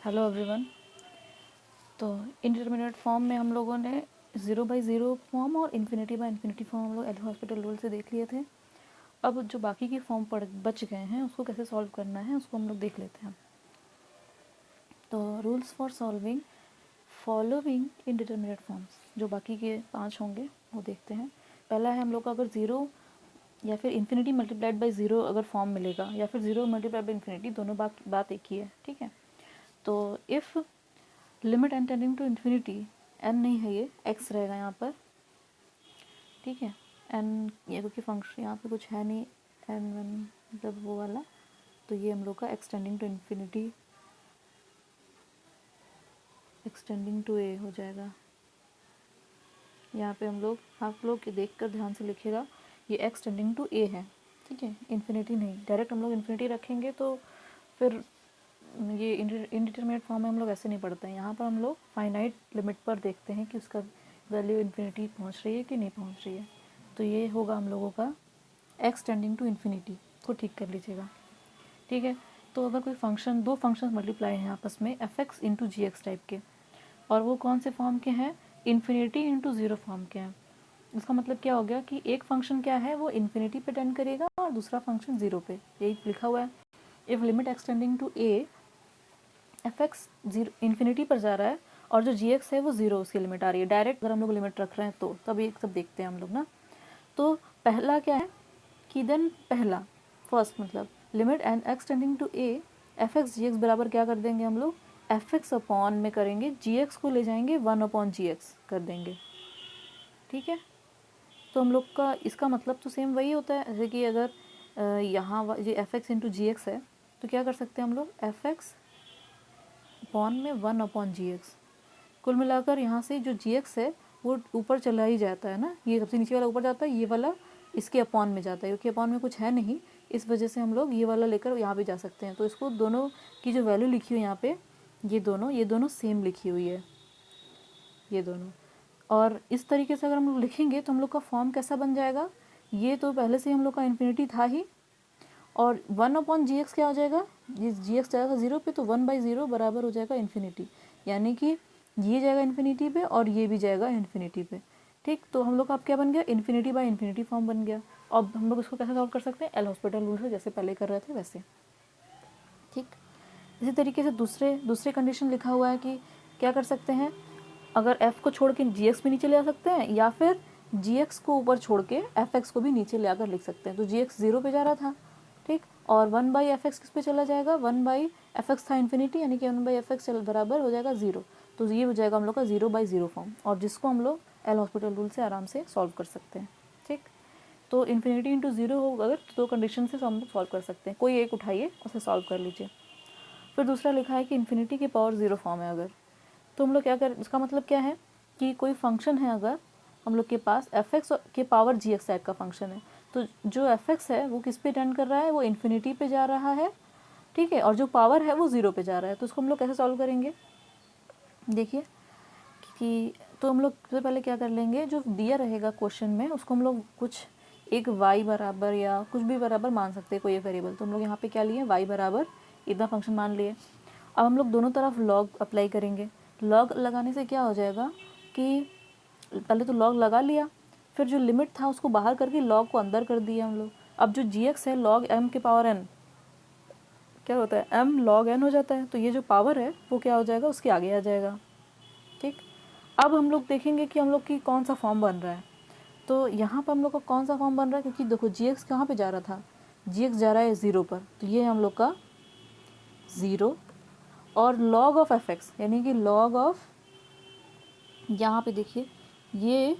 Hello everyone. तो indeterminate form में हम लोगों ने 0/0 फॉर्म और इन्फिनिटी बाय इन्फिनिटी फॉर्म हम लोग एल हॉस्पिटल रूल से देख लिए थे। अब जो बाकी की फॉर्म बच गए हैं उसको कैसे सॉल्व करना है उसको हम लोग देख लेते हैं। तो rules for solving following indeterminate forms, जो बाकी के 5 होंगे वो देखते हैं। पहला है हम लोग का, अगर 0 या फिर इन्फिनिटी मल्टीप्लाइड बाई 0 अगर फॉर्म मिलेगा, या फिर 0 मल्टीप्लाइड बाई इन्फिनिटी, दोनों बात एक ही है, ठीक है। तो if limit n tending to infinity, n नहीं है ये, एक्स रहेगा यहाँ पर, ठीक है। एन ये क्योंकि फंक्शन यहाँ पे कुछ है नहीं, एन वन मतलब वो वाला, तो ये हम लोग का extending to infinity, extending to a हो जाएगा। यहाँ पे हम लोग, आप लोग देख कर ध्यान से लिखिएगा, ये एक्सटेंडिंग टू ए है, ठीक है, इन्फिनिटी नहीं। डायरेक्ट हम लोग इन्फिनिटी रखेंगे तो फिर ये इंडिटरमिनेट फॉर्म में हम लोग ऐसे नहीं पढ़ते हैं। यहाँ पर हम लोग फाइनाइट लिमिट पर देखते हैं कि उसका वैल्यू इन्फिनिटी पहुँच रही है कि नहीं पहुँच रही है। तो ये होगा हम लोगों का एक्स टेंडिंग टू इन्फिनिटी, को ठीक कर लीजिएगा, ठीक है। तो अगर कोई फंक्शन, दो फंक्शन मल्टीप्लाई हैं आपस में एफ एक्स इंटू जी एक्स टाइप के, और वो कौन से फॉर्म के हैं, इन्फिनिटी इंटू ज़ीरो फॉर्म के हैं। इसका मतलब क्या हो गया कि एक फंक्शन क्या है, वो इन्फिनिटी पे टेंड करेगा और दूसरा फंक्शन ज़ीरो पे, यही लिखा हुआ है। If limit x tending to a f x zero infinity पर जा रहा है और जो जी एक्स है वो ज़ीरो उसकी लिमिट आ रही है। डायरेक्ट अगर हम लोग लिमिट रख रहे हैं तो तब ये सब देखते हैं हम लोग ना। तो पहला क्या है कि देन पहला फर्स्ट मतलब limit n x tending to a f x g x बराबर क्या कर देंगे हम लोग, एफ एक्स अपॉन में करेंगे जी एक्स को ले जाएंगे 1 अपॉन जी एक्स कर देंगे, ठीक है। तो हम लोग का इसका मतलब तो सेम वही होता है, जैसे कि अगर यहाँ ये एफ एक्स इंटू जी एक्स है तो क्या कर सकते हैं हम लोग, एफ एक्स अपॉन में 1 अपॉन जी एक्स। कुल मिलाकर यहाँ से जो जी एक्स है वो ऊपर चला ही जाता है ना, ये सबसे नीचे वाला ऊपर जाता है, ये वाला इसके अपॉन में जाता है, क्योंकि अपॉन में कुछ है नहीं, इस वजह से हम लोग ये वाला लेकर यहाँ पे जा सकते हैं। तो इसको दोनों की जो वैल्यू लिखी हुई है यहाँ पे, ये दोनों सेम लिखी हुई है, ये दोनों। और इस तरीके से अगर हम लोग लिखेंगे तो हम लोग का फॉर्म कैसा बन जाएगा, ये तो पहले से ही हम लोग का इन्फिनिटी था ही, और 1 अपॉन जी एक्स क्या हो जाएगा, ये जी एक्स जाएगा 0 पे, तो 1/0 बराबर हो जाएगा इन्फिनिटी, यानी कि ये जाएगा इन्फिनिटी पे और ये भी जाएगा इन्फिनिटी पे, ठीक। तो हम लोग का अब क्या बन गया, इन्फिनिटी बाय इन्फिनिटी फॉर्म बन गया। अब हम लोग इसको कैसे सॉल्व कर सकते हैं, एल हॉस्पिटल रूल से, जैसे पहले कर रहे थे वैसे, ठीक। इसी तरीके से दूसरे कंडीशन लिखा हुआ है कि क्या कर सकते हैं, अगर एफ को छोड़ के जी एक्स भी नीचे ले आ सकते हैं, या फिर जी एक्स को ऊपर छोड़ के एफ एक्स को भी नीचे ले आकर लिख सकते हैं। तो जी एक्स 0 पे जा रहा था, ठीक, और 1/f(x) किस पे चला जाएगा, 1/f(x) था इन्फिनिटी, यानी कि 1/f(x) बराबर हो जाएगा 0। तो ये हो जाएगा हम लोग का 0/0 फॉर्म, और जिसको हम लोग एल हॉस्पिटल रूल से आराम से सॉल्व कर सकते हैं, ठीक। तो इन्फिनिटी इंटू 0 हो अगर तो दो कंडीशन से हम लोग सॉल्व कर सकते हैं, कोई एक उठाइए उसे सॉल्व कर लीजिए। फिर दूसरा लिखा है कि इन्फिनिटी की पावर 0 फॉर्म है अगर, तो हम लोग क्या कर, इसका मतलब क्या है कि कोई फंक्शन है अगर हम लोग के पास एफ एक्स के पावर जी एक्स टाइप का फंक्शन है, तो जो एफ एक्स है वो किस पे टेंड कर रहा है, वो इन्फिनिटी पे जा रहा है, ठीक है, और जो पावर है वो 0 पे जा रहा है। तो उसको हम लोग कैसे सॉल्व करेंगे, देखिए कि तो हम लोग सबसे पहले क्या कर लेंगे, जो दिया रहेगा क्वेश्चन में उसको हम लोग कुछ एक y बराबर या कुछ भी बराबर मान सकते हैं, कोई एक वेरिएबल। तो हम लोग यहाँ पे क्या लिए, y बराबर इतना फंक्शन मान लिए। अब हम लोग दोनों तरफ log अप्लाई करेंगे। log लगाने से क्या हो जाएगा कि पहले तो log लगा लिया, फिर जो लिमिट था उसको बाहर करके log को अंदर कर दिया हम लोग। अब जो gx है log m के पावर n क्या होता है, m log n हो जाता है, तो ये जो पावर है वो क्या हो जाएगा, उसके आगे आ जाएगा, ठीक। अब हम लोग देखेंगे कि हम लोग की कौन सा फॉर्म बन रहा है। तो यहाँ पर हम लोग का कौन सा फॉर्म बन रहा है, क्योंकि देखो gx कहाँ पे जा रहा था, gx जा रहा है 0 पर, तो ये हम लोग का 0 और log ऑफ एफ एक्स, यानी कि log ऑफ, यहाँ पे देखिए ये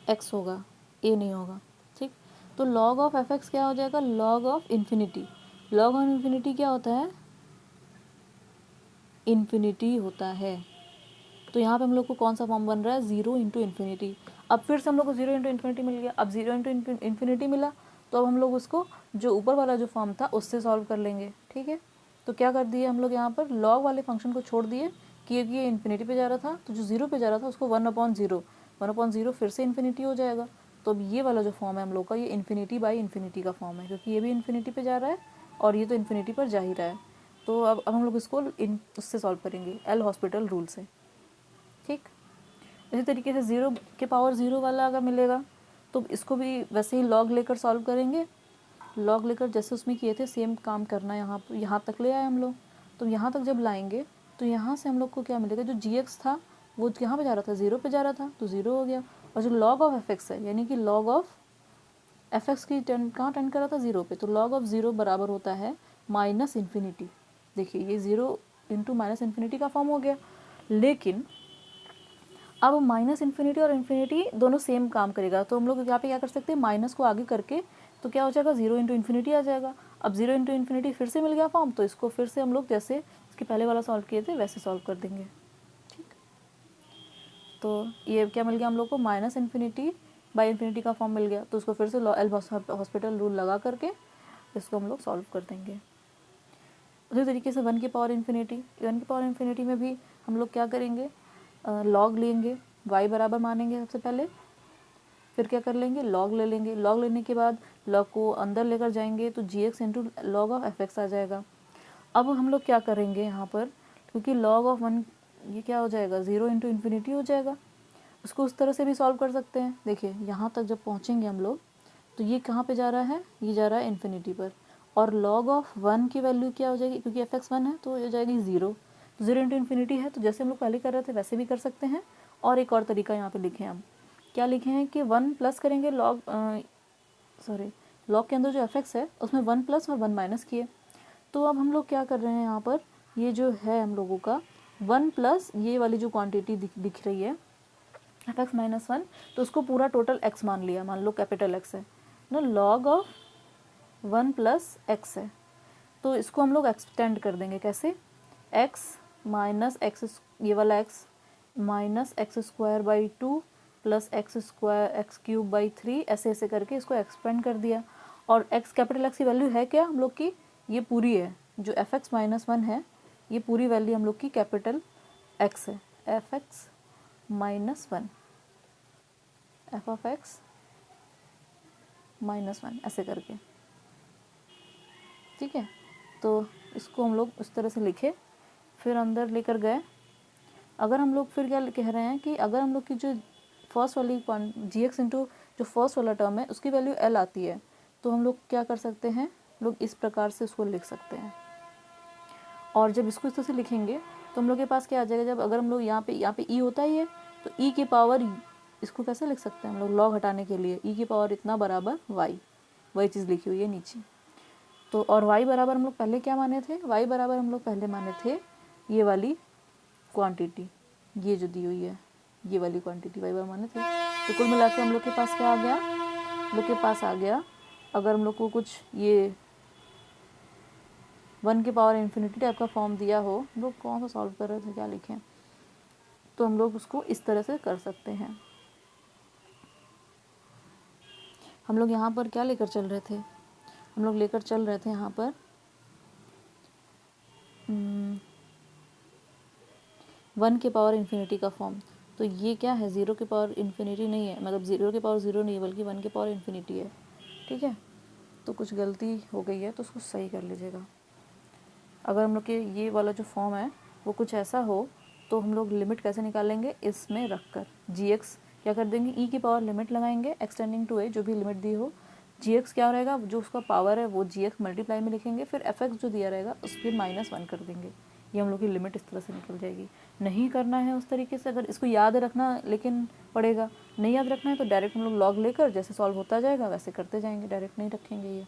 x होगा, a नहीं होगा, ठीक। तो log ऑफ एफ एक्स क्या हो जाएगा, log of infinity. log of infinity क्या होता है, इन्फिनिटी होता है। तो यहाँ पे हम लोग को कौन सा फॉर्म बन रहा है, 0 इंटू इन्फिनिटी। अब फिर से हम लोग को 0 इंटू इन्फिनिटी मिल गया। अब 0 इंटू इन्फिनिटी मिला तो अब हम लोग उसको जो ऊपर वाला जो फॉर्म था उससे सॉल्व कर लेंगे, ठीक है। तो क्या कर दिए हम लोग, यहाँ पर लॉग वाले फंक्शन को छोड़ दिए, क्योंकि ये इन्फिनिटी पे जा रहा था, तो जो 0 पे जा रहा था उसको 1/0 फिर से इन्फिनिटी हो जाएगा। तो अब ये वाला जो फॉर्म है हम लोग का, ये इन्फिनिटी बाई इन्फिनिटी का फॉर्म है, क्योंकि ये भी इन्फिनिटी पे जा रहा है और ये तो इन्फिनिटी पर जा ही रहा है। तो अब हम लोग इसको उससे सॉल्व करेंगे, एल हॉस्पिटल रूल से। ठीक, इसी तरीके से 0 के पावर 0 वाला अगर मिलेगा तो इसको भी वैसे ही लॉग लेकर सॉल्व करेंगे। लॉग लेकर जैसे उसमें किए थे सेम काम करना है। यहाँ तक ले आए हम लोग, तो यहाँ तक जब लाएंगे तो यहाँ से हम लोग को क्या मिलेगा, जो जी था वो यहाँ पे जा रहा था, 0 पे जा रहा था, तो 0 हो गया। और जो log ऑफ एफ है, यानी कि log ऑफ एफ की कहाँ टेंड कर रहा था, 0 पे, तो log ऑफ 0 बराबर होता है -इन्फिनिटी। देखिए ये 0 इंटू -इन्फिनिटी का फॉर्म हो गया। लेकिन अब -इन्फिनिटी और इन्फिनिटी दोनों सेम काम करेगा, तो हम लोग यहाँ पे क्या कर सकते हैं, माइनस को आगे करके तो क्या हो जाएगा, 0 इंटू इन्फिनिटी आ जाएगा। अब 0 इंटू इन्फिनिटी फिर से मिल गया फॉर्म, तो इसको फिर से हम लोग जैसे इसके पहले वाला सॉल्व किए थे वैसे सॉल्व कर देंगे। ठीक, तो ये क्या मिल गया हम लोग को, -इन्फिनिटी बाई इन्फिनिटी का फॉर्म मिल गया, तो उसको फिर से एल हॉस्पिटल रूल लगा करके इसको हम लोग सॉल्व कर देंगे। उसी तरीके से 1 की पावर इन्फिनिटी में भी हम लोग क्या करेंगे, लॉग लेंगे, y बराबर मानेंगे सबसे पहले, फिर क्या कर लेंगे, लॉग ले लेंगे। लॉग लेने के बाद लॉग को अंदर लेकर जाएंगे तो g x into log of f x आ जाएगा। अब हम लोग क्या करेंगे यहाँ पर, क्योंकि लॉग ऑफ 1 ये क्या हो जाएगा, 0 इंटू इन्फिनिटी हो जाएगा। उसको उस तरह से भी सॉल्व कर सकते हैं। देखिए यहाँ तक जब पहुँचेंगे हम लोग तो ये कहाँ पे जा रहा है, ये जा रहा है इन्फिनिटी पर, और लॉग ऑफ 1 की वैल्यू क्या हो जाएगी, क्योंकि एफ एक्स 1 है तो हो जाएगी 0। तो 0 इंटू इन्फिनिटी है, तो जैसे हम लोग पहले कर रहे थे वैसे भी कर सकते हैं। और एक और तरीका यहाँ पे लिखे हम, क्या लिखे हैं कि 1 प्लस करेंगे लॉग लॉग के अंदर जो एफ एक्स है उसमें 1 प्लस और 1 माइनस किए। तो अब हम लोग क्या कर रहे हैं यहाँ पर, ये जो है हम लोगों का 1 प्लस ये वाली जो क्वांटिटी दिख रही है एफ एक्स -1, तो उसको पूरा टोटल एक्स मान लिया, मान लो कैपिटल एक्स है ना, लॉग ऑफ 1 प्लस एक्स है, तो इसको हम लोग एक्सटेंड कर देंगे। कैसे, x माइनस एक्स, ये वाला x minus x square by 2 plus x cube by 3, ऐसे ऐसे करके इसको एक्सपेंड कर दिया। और x कैपिटल एक्स की वैल्यू है क्या हम लोग की, ये पूरी है, जो एफ एक्स -1 है ये पूरी वैल्यू हम लोग की कैपिटल x है, F x -1, F of x -1 ऐसे करके। ठीक है, तो इसको हम लोग उस तरह से लिखे, फिर अंदर लेकर गए। अगर हम लोग फिर क्या कह रहे हैं कि अगर हम लोग की जो फर्स्ट वाली जी एक्स इंटू जो फर्स्ट वाला टर्म है उसकी वैल्यू एल आती है, तो हम लोग क्या कर सकते हैं, लोग इस प्रकार से उसको लिख सकते हैं। और जब इसको इस तरह से लिखेंगे तो हम लोग के पास क्या आ जाएगा, जब अगर हम लोग यहाँ पे ई होता ही है तो ई की पावर, इसको कैसे लिख सकते हैं हम लोग, लॉग हटाने के लिए ई की पावर इतना बराबर वाई, वही चीज़ लिखी हुई है नीचे। तो और y बराबर हम लोग पहले क्या माने थे, y बराबर हम लोग पहले माने थे ये वाली क्वांटिटी, ये जो दी हुई है ये वाली क्वांटिटी y बराबर माने थे। तो कुल मिला के हम लोग के पास क्या आ गया, हम लोग के पास आ गया, अगर हम लोग को कुछ ये 1 की पावर इन्फिनिटी टाइप का फॉर्म दिया हो, हम लोग कौन सा सॉल्व कर रहे थे, क्या लिखें, तो हम लोग उसको इस तरह से कर सकते हैं। हम लोग यहाँ पर क्या लेकर चल रहे थे, हम लोग लेकर चल रहे थे यहाँ पर 1 के पावर इन्फिनिटी का फॉर्म। तो ये क्या है, 0 के पावर इन्फिनिटी नहीं है, मतलब 0 के पावर 0 नहीं है बल्कि 1 के पावर इन्फिनिटी है। ठीक है, तो कुछ गलती हो गई है तो उसको सही कर लीजिएगा। अगर हम लोग के ये वाला जो फॉर्म है वो कुछ ऐसा हो तो हम लोग लिमिट कैसे निकालेंगे, इसमें रख कर जी एक्स क्या कर देंगे, ई की पावर लिमिट लगाएंगे एक्सटेंडिंग टू ए, जो भी लिमिट दी हो, जी एक्स क्या रहेगा, जो उसका पावर है वो जी एक्स मल्टीप्लाई में लिखेंगे, फिर एफ एक्स जो दिया रहेगा उस पर -1 कर देंगे। ये हम लोग की लिमिट इस तरह से निकल जाएगी। नहीं करना है उस तरीके से, अगर इसको याद रखना लेकिन पड़ेगा, नहीं याद रखना है तो डायरेक्ट हम लोग लॉग लेकर जैसे सॉल्व होता जाएगा वैसे करते जाएंगे, डायरेक्ट नहीं रखेंगे ये।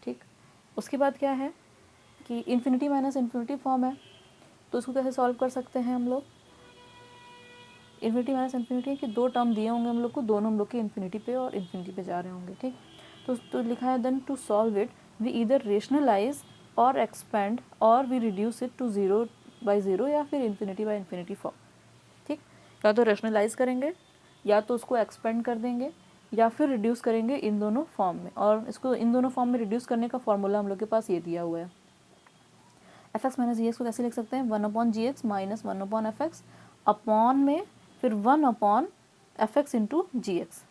ठीक, उसके बाद क्या है कि इन्फिनिटी माइनस इन्फिनिटी फॉर्म है, तो उसको कैसे सॉल्व कर सकते हैं हम लोग, इन्फिनिटी माइनस इन्फिनिटी के 2 टर्म दिए होंगे हम लोग को, दोनों हम लोग के इन्फिनिटी पे और इन्फिनिटी पे जा रहे होंगे। ठीक, तो लिखा है then to solve it we either rationalise और एक्सपेंड और वी रिड्यूस इट टू 0/0 या फिर इन्फिनिटी बाई इन्फिनिटी फॉर्म। ठीक, या तो रेशनलाइज करेंगे या तो उसको एक्सपेंड कर देंगे या फिर रिड्यूस करेंगे इन दोनों फॉर्म में, और इसको इन दोनों फॉर्म में रिड्यूस करने का फॉर्मूला हम लोग के पास ये दिया हुआ है। एफ एक्स माइनस जी एक्स को कैसे लिख सकते हैं, 1/g(x) माइनस 1/f(x) अपॉन में फिर 1/f(x) इंटू जी एक्स।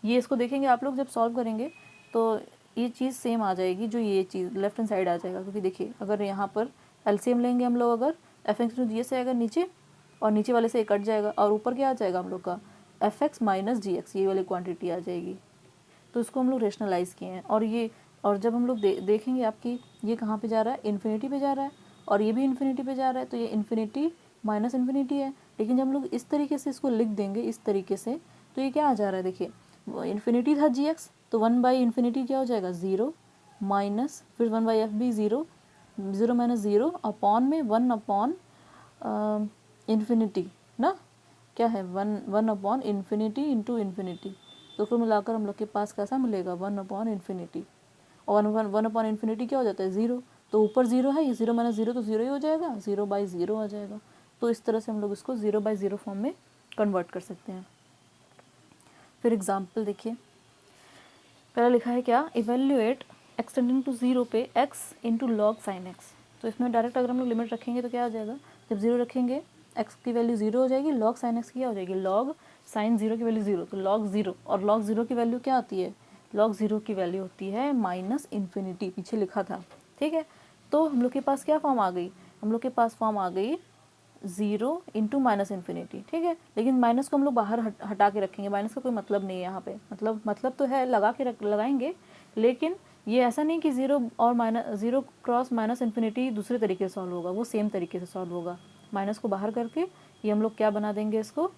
ये इसको देखेंगे आप लोग जब सॉल्व करेंगे तो ये चीज़ सेम आ जाएगी जो ये चीज़ लेफ्ट हैंड साइड आ जाएगा, क्योंकि देखिए अगर यहाँ पर एलसीएम लेंगे हम लोग, अगर एफ एक्स इंटू जी एक्स आएगा नीचे, और नीचे वाले से ये कट जाएगा, और ऊपर क्या आ जाएगा हम लोग का एफ एक्स माइनस जी एक्स, ये वाली क्वांटिटी आ जाएगी। तो इसको हम लोग रेशनलाइज़ किए हैं। और ये, और जब हम लोग देखेंगे आपकी ये कहाँ पे जा रहा है, इन्फिनिटी पे जा रहा है, और ये भी इन्फिनिटी पे जा रहा है, तो ये इन्फिनिटी माइनस इन्फिनिटी है। लेकिन जब हम लोग इस तरीके से इसको लिख देंगे इस तरीके से, तो ये क्या आ जा रहा है, देखिए इन्फिनिटी था जी एक्स, तो 1/इन्फिनिटी क्या हो जाएगा 0 माइनस, फिर 1/f भी 0, 0 माइनस 0 अपॉन में 1 अपॉन इन्फिनिटी ना, क्या है 1 इन्फिनिटी इंटू इन्फिनिटी। तो फिर मिलाकर हम लोग के पास कैसा मिलेगा 1/इन्फिनिटी, और 1/इन्फिनिटी क्या हो जाता है 0, तो ऊपर 0 है, ये 0 माइनस 0 तो 0 ही हो जाएगा, 0/0 आ जाएगा। तो इस तरह से हम लोग इसको 0/0 फॉर्म में कन्वर्ट कर सकते हैं। फिर एग्जाम्पल देखिए, पहला लिखा है क्या, इवेल्युएट एक्सटेंडिंग टू 0 पे x into log sine x. तो इसमें डायरेक्ट अगर हम लोग लिमिट रखेंगे तो क्या आ जाएगा, जब 0 रखेंगे x की वैल्यू 0 हो जाएगी, लॉग साइन एक्स की क्या हो जाएगी, लॉग साइन 0 की वैल्यू 0, तो लॉग 0, और लॉग 0 की वैल्यू क्या आती है, लॉग 0 की वैल्यू होती है माइनस इन्फिनिटी, पीछे लिखा था, ठीक है। तो हम लोग के पास क्या फॉर्म आ गई, हम लोग के पास फॉर्म आ गई 0 इंटू माइनस इन्फिनिटी, ठीक है। लेकिन माइनस को हम लोग बाहर हटा के रखेंगे, माइनस का कोई मतलब नहीं है यहाँ पे, मतलब तो है, लगाएंगे, लेकिन ये ऐसा नहीं कि 0 और माइनस 0 क्रॉस माइनस इन्फिनिटी दूसरे तरीके से सॉल्व होगा, वो सेम तरीके से सॉल्व होगा। माइनस को बाहर करके ये हम लोग क्या बना देंगे इसको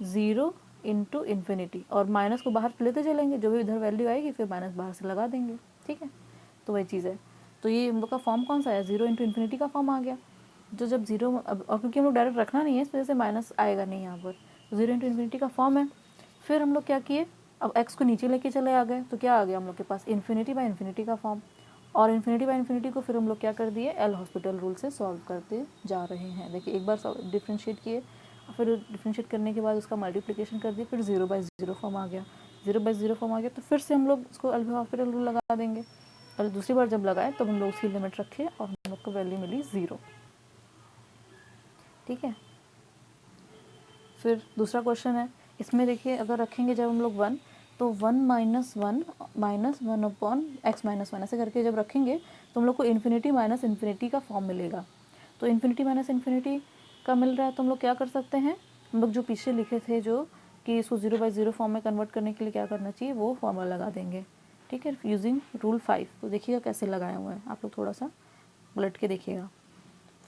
0 इंटू इन्फिनिटी, और माइनस को बाहर लेते चलेंगे, जो भी इधर वैल्यू आएगी फिर माइनस बाहर से लगा देंगे, ठीक है। तो वही चीज़ है। तो ये हम लोग का फॉर्म कौन सा है, 0 इंटू इन्फिनिटी का फॉर्म आ गया, जो जब 0, और क्योंकि हम लोग डायरेक्ट रखना नहीं है इस वजह से माइनस आएगा नहीं यहाँ पर, 0 इंटू इन्फिनिटी का फॉर्म है। फिर हम लोग क्या किए, अब x को नीचे लेके चले आ गए, तो क्या आ गया हम लोग के पास इन्फिनिटी बाय इन्फिनिटी का फॉर्म, और इन्फिनिटी बाय इन्फिनिटी को फिर हम लोग क्या कर दिए, एल हॉस्पिटल रूल से सॉल्व करते जा रहे हैं। देखिए एक बार डिफ्रेंशिएट किए, फिर डिफ्रेंशिएट करने के बाद उसका मल्टीप्लिकेशन कर दिया, फिर 0/0 फॉर्म आ गया, 0/0 फॉर्म आ गया, तो फिर से हम लोग उसको एल हॉस्पिटल रूल लगा देंगे, और दूसरी बार जब लगाए तब हम लोग उसकी लिमिट रखे और हम लोग को वैल्यू मिली 0, ठीक है। फिर दूसरा क्वेश्चन है, इसमें देखिए अगर रखेंगे जब हम लोग 1, तो 1 माइनस 1 अपॉन एक्स माइनस 1 ऐसे करके जब रखेंगे तो हम लोग को इन्फिनिटी माइनस इन्फिनिटी का फॉर्म मिलेगा। तो इन्फिनिटी माइनस इन्फिनिटी का मिल रहा है, तो हम लोग क्या कर सकते हैं, हम लोग जो पीछे लिखे थे जो कि इसको 0/0 फॉर्म में कन्वर्ट करने के लिए क्या करना चाहिए, वो फॉर्मूला लगा देंगे, ठीक है, यूजिंग रूल 5। तो देखिएगा कैसे लगाया हुआ है, आप लोग थोड़ा सा उलट के देखिएगा।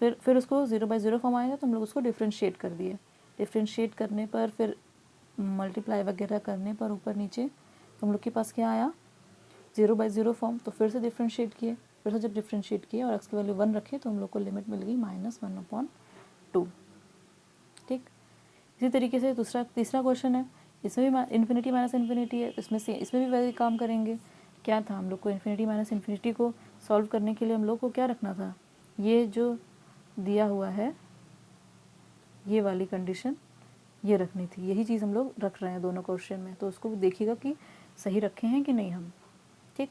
फिर उसको 0/0 फॉर्म आएगा तो हम लोग उसको डिफ्रेंशिएट कर दिए, डिफ्रेंशिएट करने पर फिर मल्टीप्लाई वगैरह करने पर ऊपर नीचे तो हम लोग के पास क्या आया 0/0 फॉर्म। तो फिर से डिफ्रेंशिएट किए, फिर से जब डिफ्रेंशिएट किए और x की वैल्यू 1 रखे तो हम लोग को लिमिट मिल गई -1/2, ठीक। इसी तरीके से तीसरा क्वेश्चन है, इसमें भी इन्फिनिटी माइनस इन्फिनिटी है, इसमें भी वही काम करेंगे। क्या था, हम लोग को इन्फिनिटी माइनस इन्फिनिटी को सॉल्व करने के लिए हम लोग को क्या रखना था, ये जो दिया हुआ है ये वाली कंडीशन ये रखनी थी, यही चीज़ हम लोग रख रहे हैं दोनों क्वेश्चन में। तो उसको देखिएगा कि सही रखे हैं कि नहीं हम, ठीक।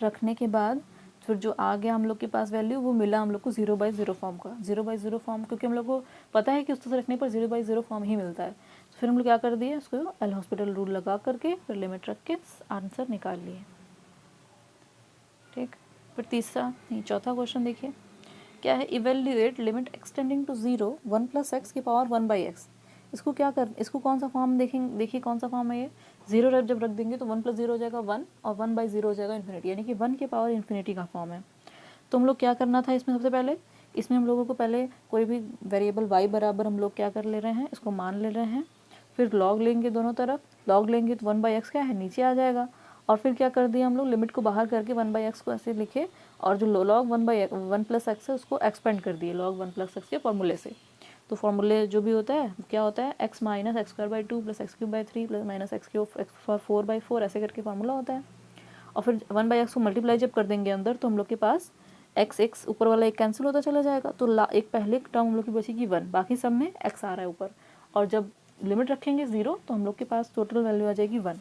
रखने के बाद फिर जो आ गया हम लोग के पास वैल्यू, वो मिला हम लोग को 0/0 फॉर्म का, 0/0 फॉर्म, क्योंकि हम लोग को पता है कि उस तरह रखने पर 0/0 फॉर्म ही मिलता है। तो फिर हम लोग क्या कर दिए, उसको एल हॉस्पिटल रूल लगा करके फिर लिमिट रख के आंसर निकाल लिए, ठीक। फिर चौथा क्वेश्चन देखिए क्या है, evaluate limit x tending to 0 1 + x की पावर 1/x। इसको कौन सा फॉर्म देखिए कौन सा फॉर्म है ये, 0 जब रख देंगे तो 1 + 0 हो जाएगा 1 और 1/0 हो जाएगा इन्फिनिटी, यानी कि 1 की पावर इन्फिनिटी का फॉर्म है। तो हम लोग क्या करना था इसमें, सबसे पहले इसमें हम लोगों को पहले कोई भी वेरिएबल y बराबर हम लोग क्या कर ले रहे हैं, इसको मान ले रहे हैं, फिर लॉग लेंगे दोनों तरफ, लॉग लेंगे तो 1/x क्या है नीचे आ जाएगा, और फिर क्या कर दिया हम लोग लिमिट को बाहर करके 1/x को ऐसे लिखे, और जो लॉग 1 + x है उसको एक्सपेंड कर दिए लॉग 1 + x के फॉर्मूले से। तो फॉर्मूले जो भी होता है क्या होता है, x - x² 2 + x³ 3 - x4/4 ऐसे करके फार्मूला होता है। और फिर 1/x को मल्टीप्लाई जब कर देंगे अंदर तो हम लोग के पास x ऊपर वाला एक कैंसिल होता चला जाएगा, तो एक पहले टर्म हम लोग की बचेगी 1, बाकी सब में x आ रहा है ऊपर, और जब लिमिट रखेंगे 0 तो हम लोग के पास टोटल वैल्यू आ जाएगी 1।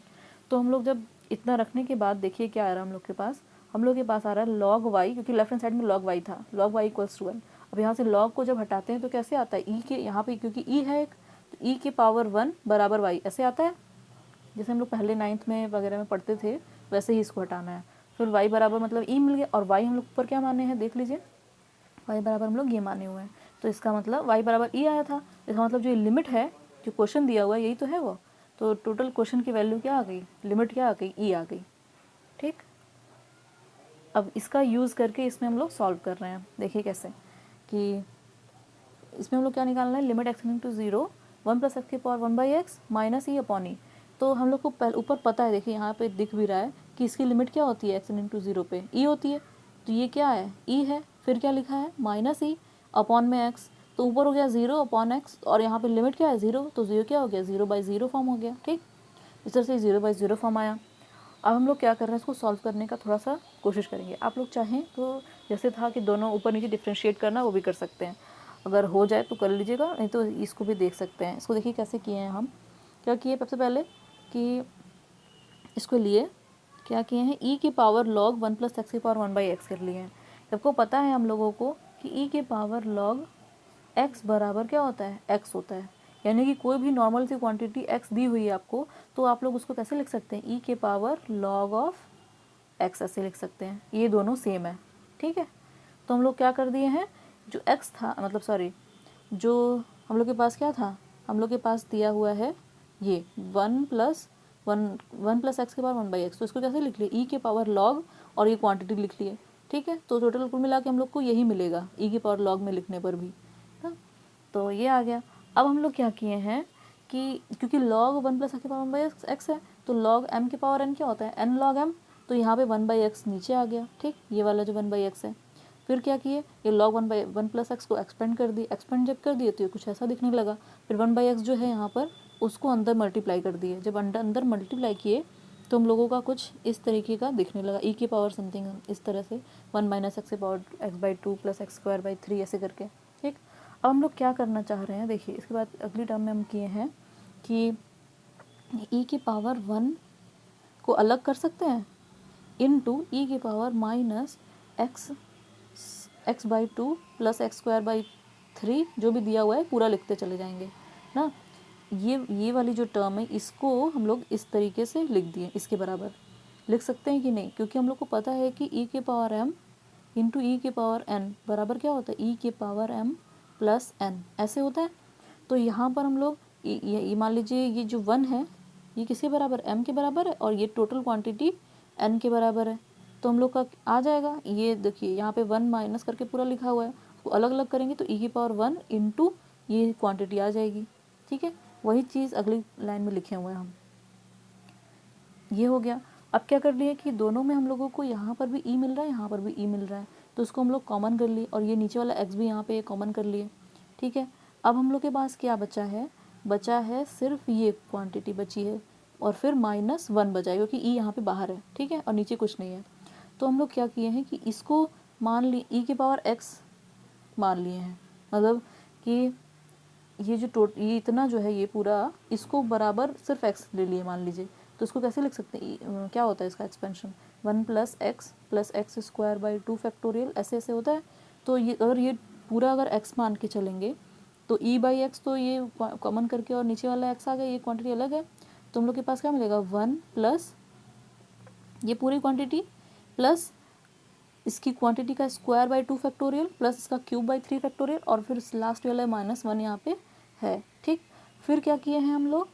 तो हम लोग जब इतना रखने के बाद देखिए क्या आ रहा है हम लोग के पास आ रहा है log y, क्योंकि लेफ्ट हैंड साइड में log y था, log y = 1। अब यहाँ से log को जब हटाते हैं तो कैसे आता है, e के यहाँ पे क्योंकि e है एक, तो e की पावर 1 बराबर y ऐसे आता है, जैसे हम लोग पहले 9th में वगैरह में पढ़ते थे वैसे ही इसको हटाना है। फिर y बराबर मतलब ई मिल गया, और y हम लोग ऊपर क्या माने हैं देख लीजिए, y बराबर हम लोग ये माने हुए हैं, तो इसका मतलब y बराबर ई आया था। इसका मतलब जो लिमिट है जो क्वेश्चन दिया हुआ है यही तो है वो, तो टोटल क्वेश्चन की वैल्यू क्या आ गई, लिमिट क्या आ गई, ई आ गई। ठीक, अब इसका यूज़ करके इसमें हम लोग सॉल्व कर रहे हैं। देखिए कैसे कि इसमें हम लोग क्या निकालना है, limit x tending to 0 1 plus x की power 1/x minus e upon e. तो हम लोग को ऊपर पता है, देखिए यहाँ पे दिख भी रहा है कि इसकी लिमिट क्या होती है, एक्स टेंडिंग टू 0 पे ई होती है, तो ये क्या है, ई है। फिर क्या लिखा है, माइनस ई अपॉन में एक्स, तो ऊपर हो गया 0 अपॉन एक्स, और यहाँ पे लिमिट क्या है 0, तो 0 क्या हो गया, 0/0 फॉर्म हो गया। ठीक, इस तरह से 0/0 फॉर्म आया। अब हम लोग क्या कर रहे हैं, इसको सॉल्व करने का थोड़ा सा कोशिश करेंगे। आप लोग चाहें तो जैसे था कि दोनों ऊपर नीचे डिफ्रेंशिएट करना वो भी कर सकते हैं, अगर हो जाए तो कर लीजिएगा, नहीं तो इसको भी देख सकते हैं। इसको देखिए कैसे किए हैं हम, क्या किए सबसे पहले कि इसको लिए क्या किए हैं, ई की पावर लॉग 1 प्लस एक्स की पावर 1/x कर लिए हैं। सबको पता है हम लोगों को कि ई के पावर लॉग x बराबर क्या होता है, x होता है। यानी कि कोई भी नॉर्मल सी क्वांटिटी x दी हुई है आपको, तो आप लोग उसको कैसे लिख सकते हैं, ई के पावर लॉग ऑफ x ऐसे लिख सकते हैं, ये दोनों सेम है। ठीक है, तो हम लोग क्या कर दिए हैं, जो x था मतलब सॉरी जो हम लोग के पास क्या था, हम लोग के पास दिया हुआ है ये 1 प्लस एक्स के पावर 1/x, तो इसको कैसे लिख लिए, ई के पावर लॉग और ये क्वांटिटी लिख लिए। ठीक है, तो टोटल कुल मिला के हम लोग को यही मिलेगा ई के पावर लॉग में लिखने पर भी। तो ये आ गया। अब हम लोग क्या किए हैं कि क्योंकि log 1 प्लस एक्स की पावर 1/x है, तो log m की पावर n क्या होता है, n log m, तो यहाँ पे 1/x नीचे आ गया। ठीक, ये वाला जो 1/x है। फिर क्या किए, ये log 1 प्लस एक्स को एक्सपेंड कर दिए, एक्सपेंड जब कर दिए तो ये कुछ ऐसा दिखने लगा। फिर 1/x जो है यहाँ पर उसको अंदर मल्टीप्लाई कर दिए, जब अंदर मल्टीप्लाई किए तो हम लोगों का कुछ इस तरीके का दिखने लगा, ई की पावर समथिंग इस तरह से 1 माइनस एक्स की पावर x/2 प्लस x²/3 ऐसे करके। ठीक, अब हम लोग क्या करना चाह रहे हैं, देखिए इसके बाद अगली टर्म में हम किए हैं कि ई की पावर 1 को अलग कर सकते हैं इनटू ई की power minus x/2 plus x²/3 जो भी दिया हुआ है पूरा लिखते चले जाएंगे ना। ये वाली जो टर्म है इसको हम लोग इस तरीके से लिख दिए, इसके बराबर लिख सकते हैं कि नहीं, क्योंकि हम लोग को पता है कि ई के पावर m इंटू ई के पावर n बराबर क्या होता है, ई के पावर m प्लस n ऐसे होता है। तो यहाँ पर हम लोग ये मान लीजिए ये जो 1 है ये किसके बराबर, m के बराबर है, और ये टोटल क्वांटिटी n के बराबर है, तो हम लोग का आ जाएगा। ये देखिए यहाँ पे 1 माइनस करके पूरा लिखा हुआ है, उसको अलग अलग करेंगे तो ई की पावर 1 इंटू ये क्वांटिटी आ जाएगी। ठीक है, वही चीज़ अगली लाइन में लिखे हुए हैं हम, ये हो गया। अब क्या कर लिए कि दोनों में हम लोगों को यहाँ पर भी ई मिल रहा है, यहाँ पर भी ई मिल रहा है, तो उसको हम लोग कॉमन कर लिए, और ये नीचे वाला एक्स भी यहाँ पे कॉमन कर लिए। ठीक है, अब हम लोग के पास क्या बचा है, बचा है सिर्फ ये क्वांटिटी बची है, और फिर -1 बचा है क्योंकि ई यहाँ पे बाहर है। ठीक है, और नीचे कुछ नहीं है, तो हम लोग क्या किए हैं कि इसको मान लिए ई की पावर x मान लिए हैं, मतलब कि ये जो ये इतना जो है ये पूरा इसको बराबर सिर्फ x ले लिए मान लीजिए, तो इसको कैसे लिख सकते हैं, क्या होता है इसका एक्सपेंशन 1 प्लस x² 2 ऐसे ऐसे होता है। तो ये अगर ये पूरा अगर x मान के चलेंगे तो e/x तो ये कॉमन करके और नीचे वाला x आ गया, ये क्वांटिटी अलग है, तो हम लोग के पास क्या मिलेगा 1 प्लस ये पूरी क्वांटिटी प्लस इसकी क्वांटिटी का स्क्वायर/2 प्लस इसका क्यूब/3 और फिर लास्ट वाला -1 यहाँ पे है। ठीक, फिर क्या किए हैं हम लोग,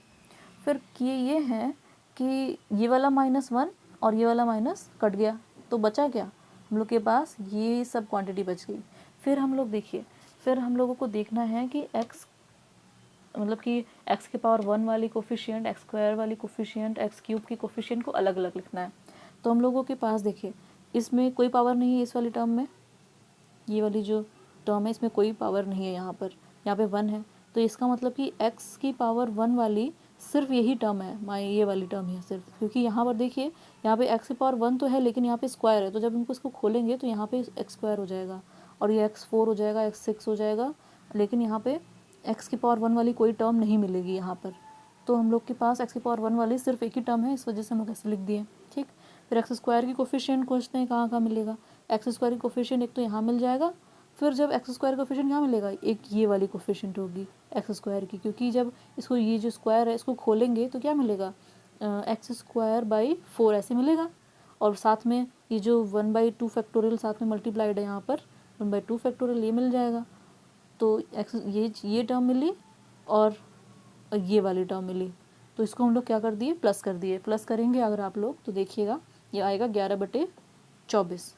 फिर किए ये हैं कि ये वाला -1 और ये वाला माइनस कट गया, तो बचा क्या हम लोग के पास, ये सब क्वांटिटी बच गई। फिर हम लोग देखिए, फिर हम लोगों को देखना है कि x मतलब कि x के पावर 1 वाली कोफिशिएंट, x² वाली कोफिशिएंट, x³ की कोफिशिएंट को अलग अलग लिखना है। तो हम लोगों के पास देखिए इसमें कोई पावर नहीं है, इस वाली टर्म में, ये वाली जो टर्म है इसमें कोई पावर नहीं है, यहाँ पे 1 है, तो इसका मतलब कि x की पावर 1 वाली सिर्फ यही टर्म है, ये वाली टर्म है सिर्फ, क्योंकि यहाँ पर देखिए यहाँ पे x की पावर 1 तो है लेकिन यहाँ पे स्क्वायर है, तो जब इनको इसको खोलेंगे तो यहाँ पे x² हो जाएगा और ये x4 हो जाएगा, x6 हो जाएगा, लेकिन यहाँ पे x की पावर 1 वाली कोई टर्म नहीं मिलेगी यहाँ पर। तो हम लोग के पास x की पावर 1 वाली सिर्फ एक ही टर्म है, इस वजह से हम लोग ऐसे लिख दिए। ठीक, फिर x² की कोफिशिएंट खोजते हैं, कहाँ मिलेगा, x² की कोफिशिएंट एक तो यहाँ मिल जाएगा, फिर जब x² कोफिशिएंट यहाँ मिलेगा एक ये वाली कोफिशिएंट होगी x² की, क्योंकि जब इसको ये जो स्क्वायर है इसको खोलेंगे तो क्या मिलेगा, एक्स स्क्वायर बाई 4 ऐसे मिलेगा, और साथ में ये जो 1/2 फैक्टोरियल साथ में मल्टीप्लाइड है यहाँ पर 1/2 फैक्टोरियल ये मिल जाएगा। तो एक्स ये टर्म मिली और ये वाली टर्म मिली, तो इसको हम लोग क्या कर दिए, प्लस कर दिए। प्लस करेंगे अगर आप लोग तो देखिएगा ये आएगा 11/24।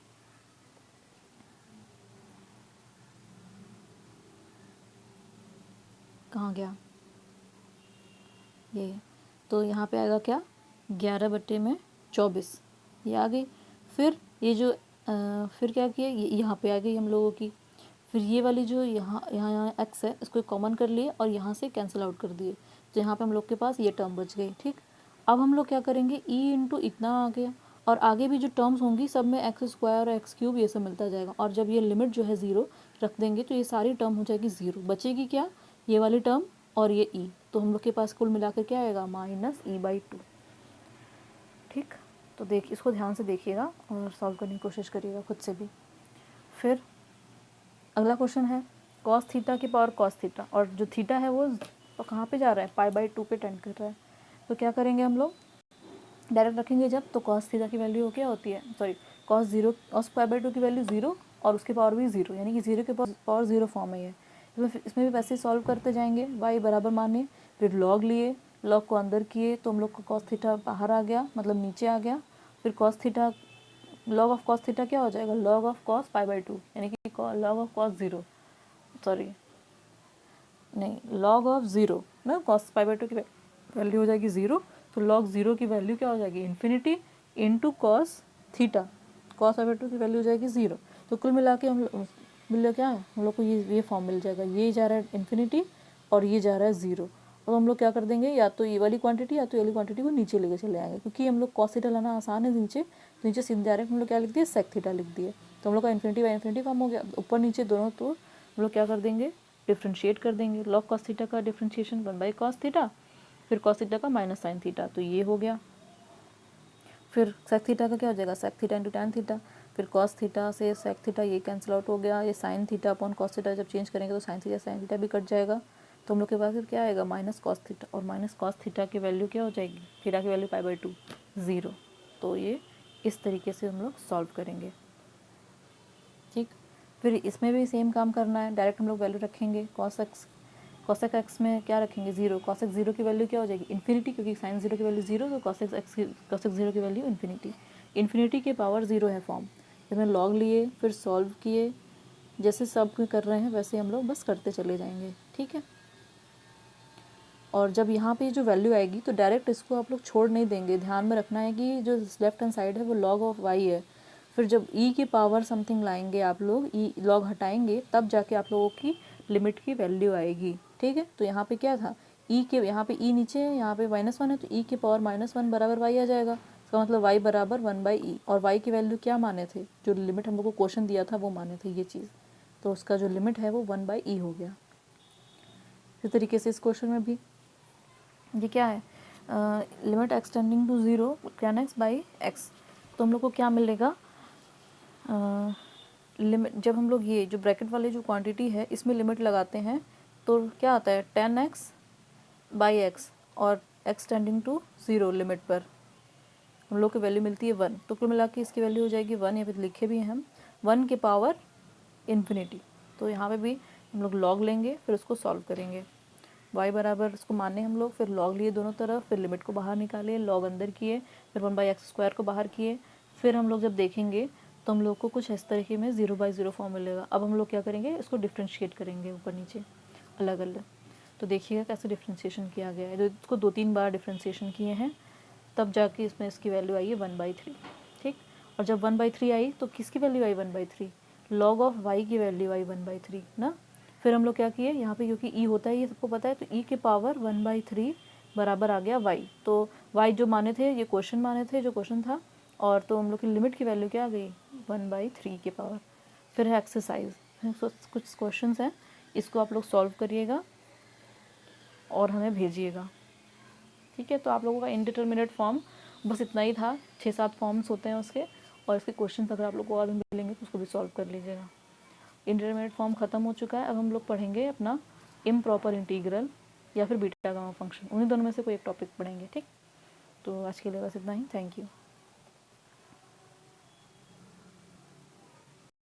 कहाँ गया ये, तो यहाँ पे आएगा क्या 11/24 ये आ गई। फिर ये जो फिर क्या किया, ये यहाँ पे आ गई हम लोगों की। फिर ये वाली जो यहाँ एक्स है इसको कॉमन कर लिए और यहाँ से कैंसिल आउट कर दिए, तो यहाँ पे हम लोग के पास ये टर्म बच गई। ठीक, अब हम लोग क्या करेंगे, ई इंटू इतना आ गया, और आगे भी जो टर्म्स होंगी सब में एक्स स्क्वायर और एक्स क्यूब ये सब मिलता जाएगा, और जब ये लिमिट जो है ज़ीरो रख देंगे तो ये सारी टर्म हो जाएगी ज़ीरो। बचेगी क्या, ये वाली टर्म और ये ई, तो हम लोग के पास कुल मिलाकर क्या आएगा -e/2। ठीक, तो इसको ध्यान से देखिएगा और सॉल्व करने की कोशिश करिएगा खुद से भी। फिर अगला क्वेश्चन है कॉस थीटा की पावर कॉस थीटा, और जो थीटा है वो कहाँ पे जा रहा है, π/2 पे टेंड कर रहा है। तो क्या करेंगे हम लोग, डायरेक्ट रखेंगे जब, तो कॉस थीटा की वैल्यू क्या होती है, सॉरी कॉस π/2 की वैल्यू 0 और उसके पावर भी 0, यानी कि 0 के पावर 0 फॉर्म है ये। इसमें भी वैसे ही सॉल्व करते जाएंगे, y बराबर माने, फिर लॉग लिए, लॉग को अंदर किए तो हम लोग को कॉस थीटा बाहर आ गया, मतलब नीचे आ गया। फिर cos theta, log of cos theta क्या हो जाएगा, लॉग ऑफ कॉस π/2, यानी कि लॉग ऑफ कॉस 0, सॉरी नहीं, लॉग ऑफ 0 ना, कॉस π/2 की वैल्यू हो जाएगी 0, तो लॉग 0 की वैल्यू क्या हो जाएगी, infinity into cos theta, cos π/2 की वैल्यू हो जाएगी 0। तो कुल मिला के हम मिल क्या है, हम लोग को ये फॉर्म मिल जाएगा, ये जा रहा है इन्फिनिटी और ये जा रहा है 0। तो हम लोग क्या कर देंगे, या तो ये वाली क्वांटिटी या तो ये वाली क्वांटिटी को नीचे लेके चले आएंगे, क्योंकि हम लोग कॉस थीटा लाना आसान है नीचे, तो नीचे सीधे डायरेक्ट हम लोग क्या लिख दिए, सेक थीटा लिख दिए। तो हम लोग का इन्फिनिटी बाई इन्फिनिटी फॉर्म हो गया, ऊपर नीचे दोनों, तो हम लोग क्या कर देंगे, डिफ्रेंशिएट कर देंगे। लॉग कॉस थीटा का डिफ्रेंशिएशन 1/cos थीटा, फिर कॉस थीटा का माइनस साइन थीटा, तो ये हो गया। फिर सेक थीटा का क्या हो जाएगा, sec theta into tan theta, फिर कॉस थीटा से सेक थीटा ये कैंसिल आउट हो गया, ये sine theta upon cos theta जब चेंज करेंगे तो साइन थीटा भी कट जाएगा, तो हम लोग के पास फिर क्या आएगा, माइनस कॉस थीटा, और माइनस कॉस थीटा की वैल्यू क्या हो जाएगी, थीटा की वैल्यू π/2 0। तो ये इस तरीके से हम लोग सॉल्व करेंगे। ठीक, फिर इसमें भी सेम काम करना है, डायरेक्ट हम लोग वैल्यू रखेंगे, कॉसेक एक्स में क्या रखेंगे 0, कॉसेक 0 की वैल्यू क्या हो जाएगी, इन्फिनिटी, क्योंकि साइन 0 की वैल्यू 0, तो कॉसेक 0 की वैल्यू इन्फिनिटी के पावर 0 है फॉर्म। इसमें लॉग लिए, फिर सॉल्व किए, जैसे सब कर रहे हैं वैसे हम लोग बस करते चले जाएंगे। ठीक है, और जब यहाँ पे जो वैल्यू आएगी तो डायरेक्ट इसको आप लोग छोड़ नहीं देंगे, ध्यान में रखना है कि जो लेफ्ट हैंड साइड है वो लॉग ऑफ वाई है। फिर जब ई की पावर समथिंग लाएंगे आप लोग, ई लॉग हटाएंगे, तब जाके आप लोगों की लिमिट की वैल्यू आएगी। ठीक है, तो यहाँ पे क्या था, ई के यहाँ पे ई नीचे है, यहाँ पे -1 है, तो ई के पावर -1 बराबर वाई आ जाएगा। इसका मतलब वाई बराबर 1/e, और वाई की वैल्यू क्या माने थे, जो लिमिट हम लोग को क्वेश्चन दिया था वो माने थे ये चीज़, तो उसका जो लिमिट है वो 1/e हो गया। इसी तरीके से इस क्वेश्चन में भी ये क्या है, limit x tending to 0 tan x by x, तो हम लोग को क्या मिलेगा, लिमिट जब हम लोग ये जो ब्रैकेट वाले जो क्वांटिटी है इसमें लिमिट लगाते हैं तो क्या आता है tan x बाई एक्स, और एक्सटेंडिंग टू 0 लिमिट पर हम लोग की वैल्यू मिलती है 1, तो कुल मिला के इसकी वैल्यू हो जाएगी 1, या फिर लिखे भी हैं हम 1 के पावर इन्फिनिटी। तो यहाँ पे भी हम लोग लॉग लेंगे, फिर उसको सॉल्व करेंगे, y बराबर इसको माने हम लोग, फिर लॉग लिए दोनों तरफ, फिर लिमिट को बाहर निकाले, लॉग अंदर किए, फिर 1/x² को बाहर किए। फिर हम लोग जब देखेंगे तो हम लोग को कुछ इस तरीके में 0/0 फॉर्म मिलेगा। अब हम लोग क्या करेंगे, इसको डिफ्रेंशिएट करेंगे ऊपर नीचे अलग अलग। तो देखिएगा कैसे डिफ्रेंशिएशन किया गया है, तो इसको 2-3 बार डिफ्रेंशिएशन किए हैं, तब जाके इसमें इसकी वैल्यू आई है 1/3। ठीक, और जब 1/3 आई तो किसकी value I 1/3, log of y की वैल्यू आई 1/3 ना। फिर हम लोग क्या किए, यहाँ पे क्योंकि e होता है ये सबको पता है, तो e के पावर 1/3 बराबर आ गया y, तो y जो माने थे, ये क्वेश्चन माने थे जो क्वेश्चन था, और तो हम लोग की लिमिट की वैल्यू क्या आ गई 1/3 के पावर। फिर है एक्सरसाइज, कुछ क्वेश्चंस हैं, इसको आप लोग सॉल्व करिएगा और हमें भेजिएगा। ठीक है, तो आप लोगों का इनडिटर्मिनेट फॉर्म बस इतना ही था, 6-7 फॉर्म्स होते हैं उसके, और इसके क्वेश्चन अगर आप लोग को और भी मिलेंगे तो उसको भी सॉल्व कर लीजिएगा। इंटरमीडिएट फॉर्म ख़त्म हो चुका है, अब हम लोग पढ़ेंगे अपना इम्प्रॉपर इंटीग्रल या फिर बीटा गामा फंक्शन, उन्हीं दोनों में से कोई एक टॉपिक पढ़ेंगे। ठीक। तो आज के लिए बस इतना ही, थैंक यू।